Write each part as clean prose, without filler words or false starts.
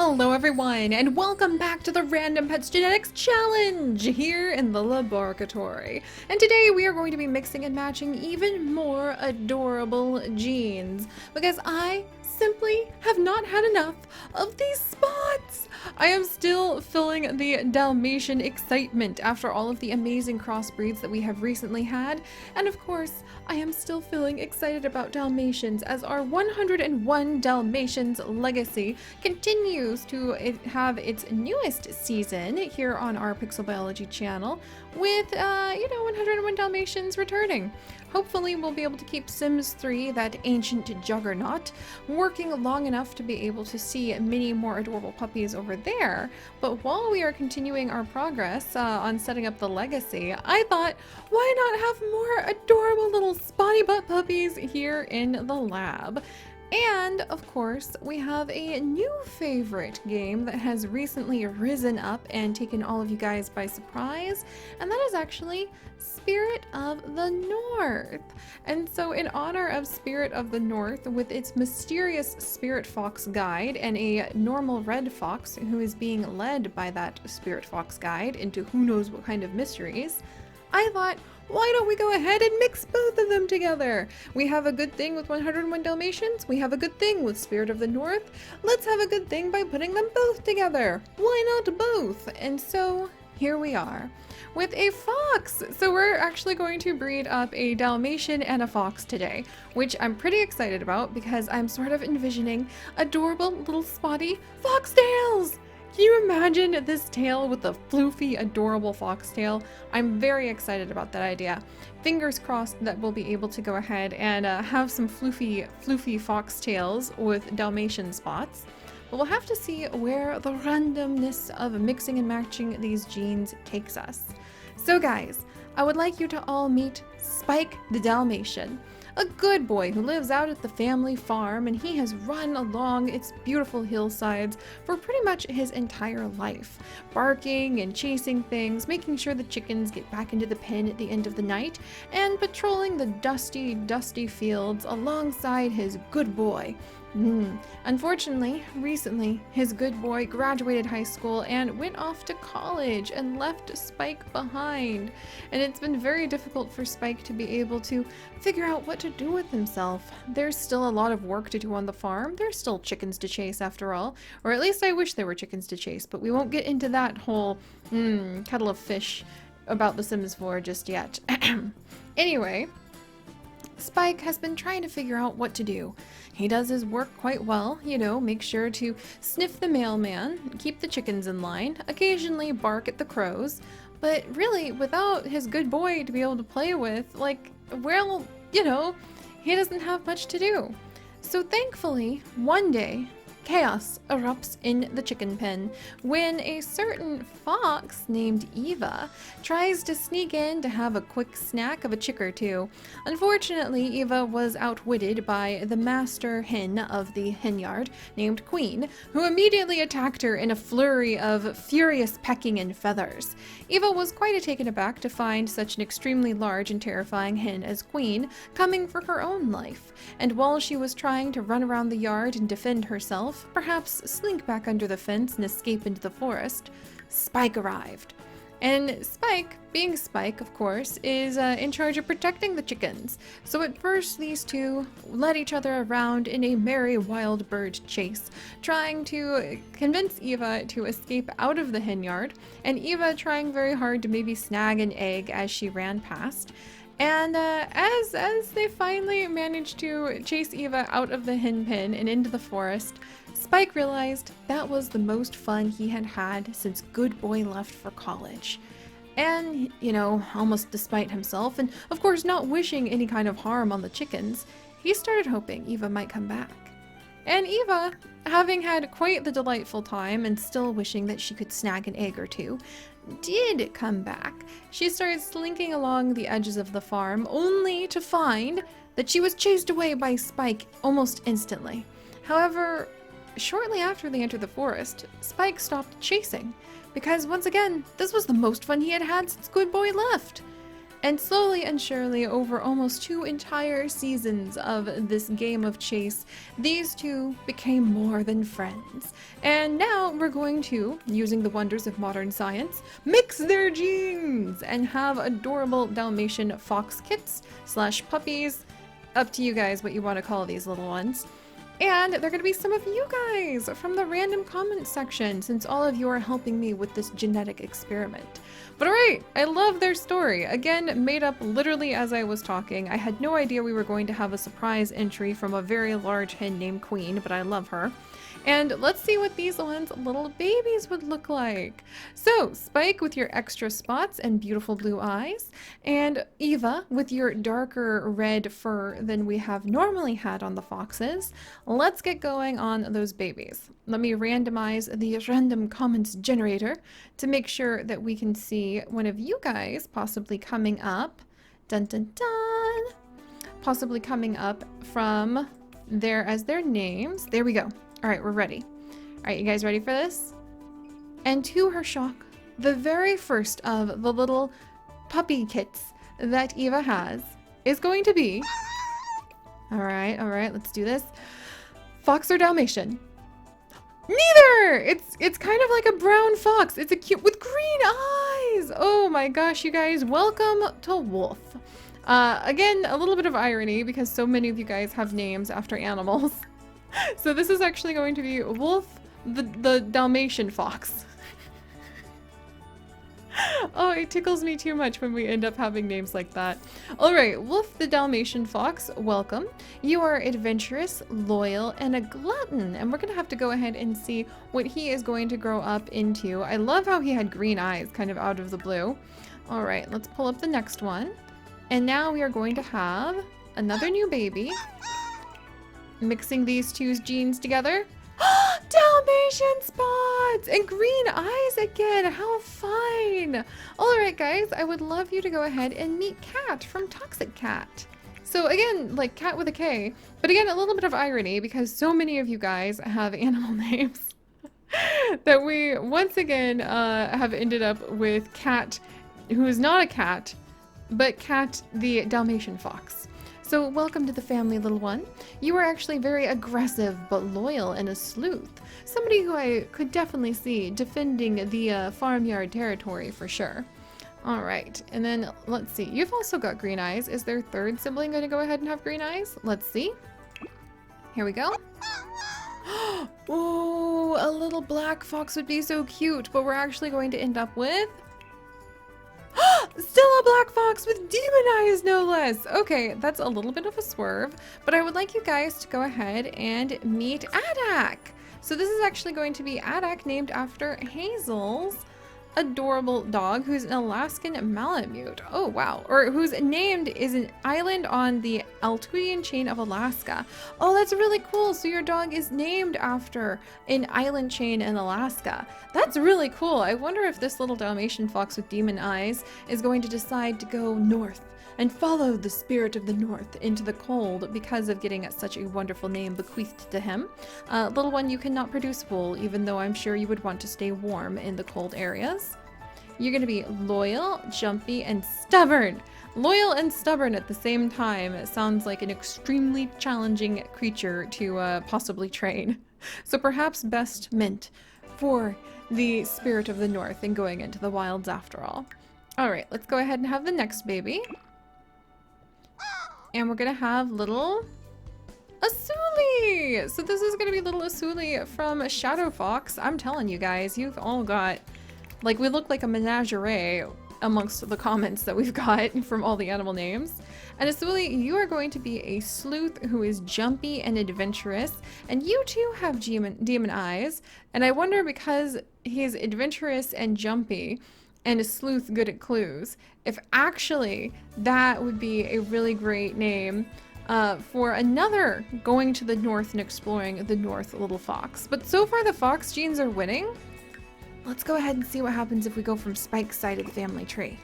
Hello everyone, and welcome back to the Random Pets Genetics Challenge here in the LaBARKatory. And today we are going to be mixing and matching even more adorable genes, because I simply have not had enough of these spots. I am still feeling the Dalmatian excitement after all of the amazing crossbreeds that we have recently had, and of course, I am still feeling excited about Dalmatians as our 101 Dalmatians legacy continues to have its newest season here on our Pixel Biology channel with, 101 Dalmatians returning. Hopefully we'll be able to keep Sims 3, that ancient juggernaut, working long enough to be able to see many more adorable puppies over there. But while we are continuing our progress on setting up the legacy, I thought, why not have more adorable little spotty butt puppies here in the lab? And, of course, we have a new favorite game that has recently risen up and taken all of you guys by surprise, and that is actually Spirit of the North. And so in honor of Spirit of the North, with its mysterious Spirit Fox guide and a normal red fox who is being led by that Spirit Fox guide into who knows what kind of mysteries, I thought, why don't we go ahead and mix both of them together? We have a good thing with 101 Dalmatians, we have a good thing with Spirit of the North, let's have a good thing by putting them both together. Why not both? And so here we are with a fox. So we're actually going to breed up a Dalmatian and a fox today, which I'm pretty excited about because I'm sort of envisioning adorable little spotty foxtails. Can you imagine this tail with the floofy, adorable foxtail? I'm very excited about that idea. Fingers crossed that we'll be able to go ahead and have some floofy foxtails with Dalmatian spots. But we'll have to see where the randomness of mixing and matching these genes takes us. So guys, I would like you to all meet Spike the Dalmatian. A good boy who lives out at the family farm, and he has run along its beautiful hillsides for pretty much his entire life, barking and chasing things, making sure the chickens get back into the pen at the end of the night, and patrolling the dusty fields alongside his good boy. Unfortunately, recently, his good boy graduated high school and went off to college and left Spike behind. And it's been very difficult for Spike to be able to figure out what to do with himself. There's still a lot of work to do on the farm. There's still chickens to chase after all. Or at least I wish there were chickens to chase, but we won't get into that whole kettle of fish about The Sims 4 just yet. Anyway, Spike has been trying to figure out what to do. He does his work quite well, make sure to sniff the mailman, keep the chickens in line, occasionally bark at the crows, but really, without his good boy to be able to play with, he doesn't have much to do. So thankfully, one day, chaos erupts in the chicken pen when a certain fox named Eva tries to sneak in to have a quick snack of a chick or two. Unfortunately, Eva was outwitted by the master hen of the hen yard named Queen, who immediately attacked her in a flurry of furious pecking and feathers. Eva was quite taken aback to find such an extremely large and terrifying hen as Queen coming for her own life, and while she was trying to run around the yard and defend herself, perhaps slink back under the fence and escape into the forest, Spike arrived. And Spike, being Spike, of course, is in charge of protecting the chickens. So at first, these two led each other around in a merry wild bird chase, trying to convince Eva to escape out of the hen yard, and Eva trying very hard to maybe snag an egg as she ran past. And as they finally managed to chase Eva out of the hen pen and into the forest, Spike realized that was the most fun he had had since Good Boy left for college. And, almost despite himself, and of course not wishing any kind of harm on the chickens, he started hoping Eva might come back. And Eva, having had quite the delightful time and still wishing that she could snag an egg or two, did come back. She started slinking along the edges of the farm, only to find that she was chased away by Spike almost instantly. However, shortly after they entered the forest, Spike stopped chasing, because once again, this was the most fun he had had since Good Boy left. And slowly and surely, over almost 2 entire seasons of this game of chase, these two became more than friends. And now we're going to, using the wonders of modern science, mix their genes and have adorable Dalmatian fox kits / puppies. Up to you guys what you want to call these little ones. And they're going to be some of you guys from the random comments section, since all of you are helping me with this genetic experiment. But alright, I love their story. Again, made up literally as I was talking. I had no idea we were going to have a surprise entry from a very large hen named Queen, but I love her. And let's see what these ones little babies would look like. So, Spike with your extra spots and beautiful blue eyes, and Eva with your darker red fur than we have normally had on the foxes. Let's get going on those babies. Let me randomize the random comments generator to make sure that we can see one of you guys possibly coming up. Dun dun dun! Possibly coming up from there as their names. There we go. All right, we're ready. All right, you guys ready for this? And to her shock, the very first of the little puppy kits that Eva has is going to be... all right, let's do this. Fox or Dalmatian? Neither! It's kind of like a brown fox. It's a cute with green eyes. Oh my gosh, you guys, welcome to Wolf. Again, a little bit of irony because so many of you guys have names after animals. So this is actually going to be Wolf the Dalmatian fox. Oh, it tickles me too much when we end up having names like that. Alright, Wolf the Dalmatian fox, welcome. You are adventurous, loyal, and a glutton. And we're going to have to go ahead and see what he is going to grow up into. I love how he had green eyes kind of out of the blue. Alright, let's pull up the next one. And now we are going to have another new baby. Mixing these two genes together. Dalmatian spots and green eyes again. How fun. All right, guys, I would love you to go ahead and meet Cat from Toxic Cat. So again, like Cat with a K, but again, a little bit of irony because so many of you guys have animal names that we once again have ended up with Cat, who is not a cat, but Cat the Dalmatian fox. So welcome to the family, little one. You are actually very aggressive but loyal and a sleuth. Somebody who I could definitely see defending the farmyard territory for sure. All right, and then let's see. You've also got green eyes. Is their third sibling going to go ahead and have green eyes? Let's see. Here we go. Oh, a little black fox would be so cute, but we're actually going to end up with... still a black fox with demon eyes, no less. Okay, that's a little bit of a swerve, but I would like you guys to go ahead and meet Adak. So this is actually going to be Adak, named after Hazel's adorable dog, who's an Alaskan Malamute. Oh wow. Or whose named is an island on the Aleutian chain of Alaska. Oh, that's really cool. So your dog is named after an island chain in Alaska. That's really cool. I wonder if this little Dalmatian fox with demon eyes is going to decide to go north and follow the spirit of the north into the cold because of getting such a wonderful name bequeathed to him. Little one, you cannot produce wool, even though I'm sure you would want to stay warm in the cold areas. You're going to be loyal, jumpy, and stubborn. Loyal and stubborn at the same time. It sounds like an extremely challenging creature to possibly train. So perhaps best meant for the spirit of the north and going into the wilds after all. Alright, let's go ahead and have the next baby. And we're gonna have little Asuli. So this is gonna be little Asuli from Shadow Fox. I'm telling you guys, you've all got, like, we look like a menagerie amongst the comments that we've got from all the animal names. And Asuli, you are going to be a sleuth who is jumpy and adventurous, and you too have demon eyes. And I wonder, because he's adventurous and jumpy and a sleuth good at clues, if actually that would be a really great name for another going to the north and exploring the north little fox. But so far the fox genes are winning. Let's go ahead and see what happens if we go from Spike's side of the family tree.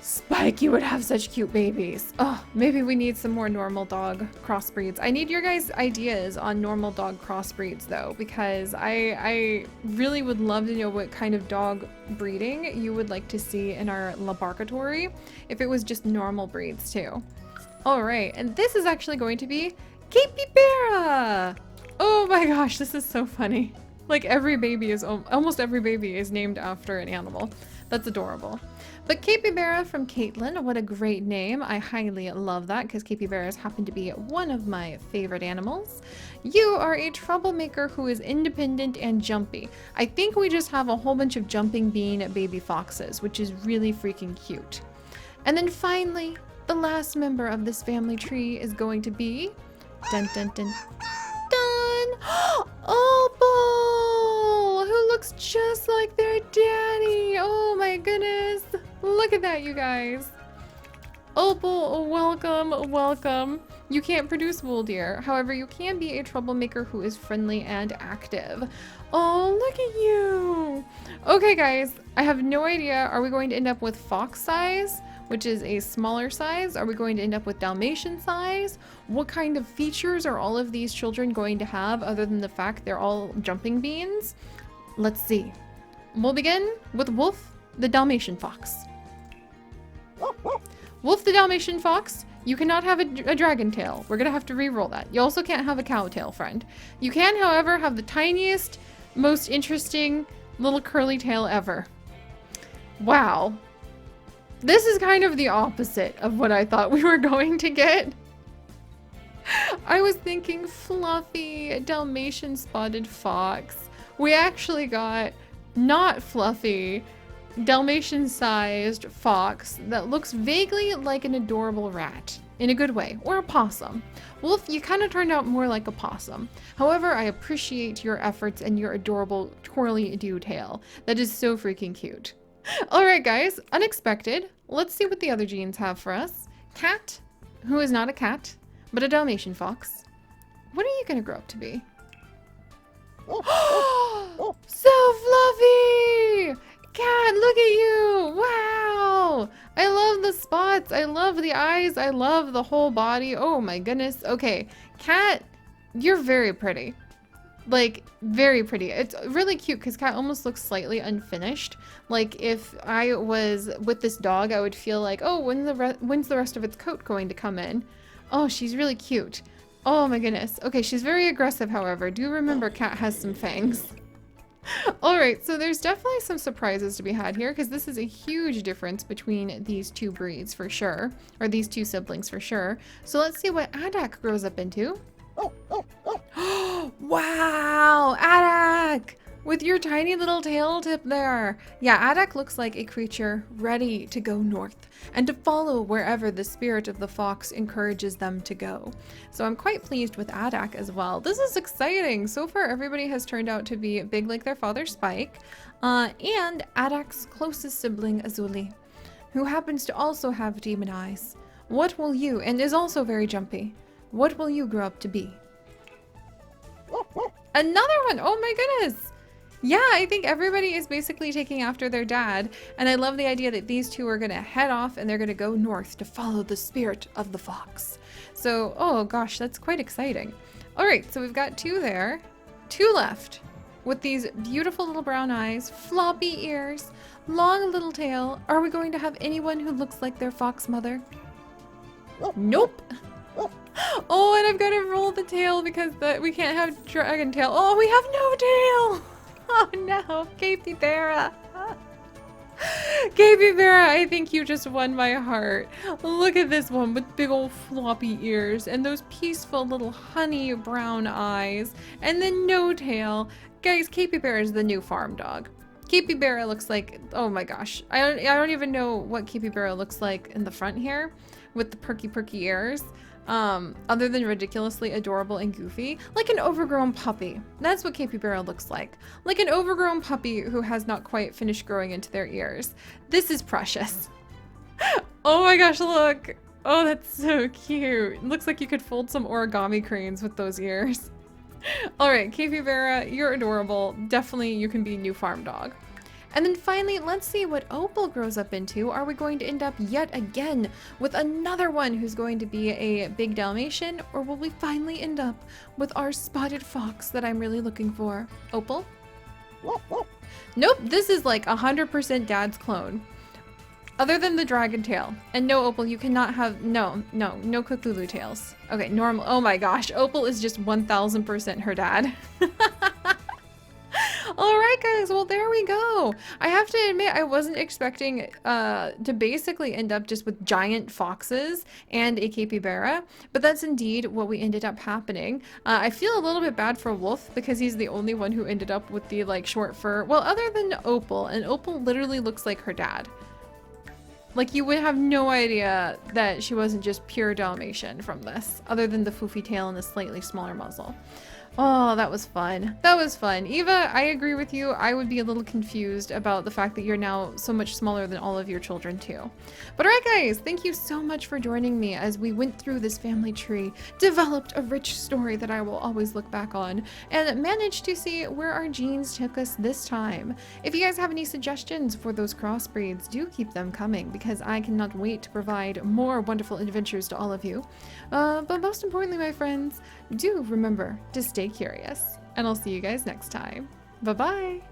Spike, you would have such cute babies. Oh, maybe we need some more normal dog crossbreeds. I need your guys' ideas on normal dog crossbreeds though, because I really would love to know what kind of dog breeding you would like to see in our LaBARKatory, if it was just normal breeds too. All right, and this is actually going to be Capybara. Oh my gosh, this is so funny. Like almost every baby is named after an animal. That's adorable. But Capybara from Caitlin, what a great name. I highly love that because capybaras happen to be one of my favorite animals. You are a troublemaker who is independent and jumpy. I think we just have a whole bunch of jumping bean baby foxes, which is really freaking cute. And then finally, the last member of this family tree is going to be dun dun dun dun Opal, who looks just like their daddy. Oh my goodness. Look at that, you guys. Opal, welcome, welcome. You can't produce wool, dear. However, you can be a troublemaker who is friendly and active. Oh, look at you. Okay, guys, I have no idea. Are we going to end up with fox size, which is a smaller size? Are we going to end up with Dalmatian size? What kind of features are all of these children going to have other than the fact they're all jumping beans? Let's see. We'll begin with Wolf, the Dalmatian fox. Wolf the Dalmatian fox, you cannot have a dragon tail. We're gonna have to re-roll that. You also can't have a cow tail, friend. You can, however, have the tiniest, most interesting little curly tail ever. Wow. This is kind of the opposite of what I thought we were going to get. I was thinking fluffy Dalmatian spotted fox. We actually got not fluffy Dalmatian-sized fox that looks vaguely like an adorable rat, in a good way, or a possum. Wolf, you kind of turned out more like a possum. However, I appreciate your efforts and your adorable twirly-do tail. That is so freaking cute. Alright guys, unexpected. Let's see what the other genes have for us. Cat, who is not a cat, but a Dalmatian fox. What are you gonna grow up to be? So fluffy! Cat, look at you! Wow! I love the spots. I love the eyes. I love the whole body. Oh my goodness. Okay, Cat, you're very pretty. Like, very pretty. It's really cute because Cat almost looks slightly unfinished. Like, if I was with this dog, I would feel like, oh, when's the rest of its coat going to come in? Oh, she's really cute. Oh my goodness. Okay, she's very aggressive, however. Do remember Cat has some fangs. Alright, so there's definitely some surprises to be had here because this is a huge difference between these two breeds for sure, or these two siblings for sure. So let's see what Adak grows up into. Wow, Adak! With your tiny little tail tip there. Yeah, Adak looks like a creature ready to go north and to follow wherever the spirit of the fox encourages them to go. So I'm quite pleased with Adak as well. This is exciting. So far, everybody has turned out to be big like their father, Spike, and Adak's closest sibling, Azuli, who happens to also have demon eyes. What will you, and is also very jumpy, what will you grow up to be? Another one! Oh my goodness! Yeah, I think everybody is basically taking after their dad, and I love the idea that these two are going to head off and they're going to go north to follow the spirit of the fox. So, oh gosh, that's quite exciting. Alright, so we've got two there, two left, with these beautiful little brown eyes, floppy ears, long little tail. Are we going to have anyone who looks like their fox mother? Nope! Oh, and I've got to roll the tail because we can't have dragon tail. Oh, we have no tail! Oh no, Capybara. Capybara, I think you just won my heart. Look at this one with big old floppy ears and those peaceful little honey brown eyes and then no tail. Guys, Capybara is the new farm dog. Capybara looks like, oh my gosh. I don't even know what Capybara looks like in the front here with the perky ears. Other than ridiculously adorable and goofy, like an overgrown puppy. That's what Capybara looks like. Like an overgrown puppy who has not quite finished growing into their ears. This is precious. Oh my gosh, look. Oh, that's so cute. It looks like you could fold some origami cranes with those ears. All right, Capybara, you're adorable. Definitely you can be new farm dog. And then finally, let's see what Opal grows up into. Are we going to end up yet again with another one who's going to be a big Dalmatian, or will we finally end up with our spotted fox that I'm really looking for? Opal? Nope, this is like 100% Dad's clone. Other than the dragon tail. And no, Opal, you cannot have, no Cthulhu tails. Okay, normal, oh my gosh, Opal is just 1000% her dad. All right, guys, well, there we go. I have to admit, I wasn't expecting to basically end up just with giant foxes and a capybara, but that's indeed what we ended up happening. I feel a little bit bad for Wolf because he's the only one who ended up with the like short fur. Well, other than Opal, and Opal literally looks like her dad. Like, you would have no idea that she wasn't just pure Dalmatian from this, other than the foofy tail and the slightly smaller muzzle. Oh, that was fun. That was fun. Eva, I agree with you. I would be a little confused about the fact that you're now so much smaller than all of your children too. But all right, guys, thank you so much for joining me as we went through this family tree, developed a rich story that I will always look back on, and managed to see where our genes took us this time. If you guys have any suggestions for those crossbreeds, do keep them coming because I cannot wait to provide more wonderful adventures to all of you. But most importantly, my friends, do remember to stay curious, and I'll see you guys next time. Bye-bye!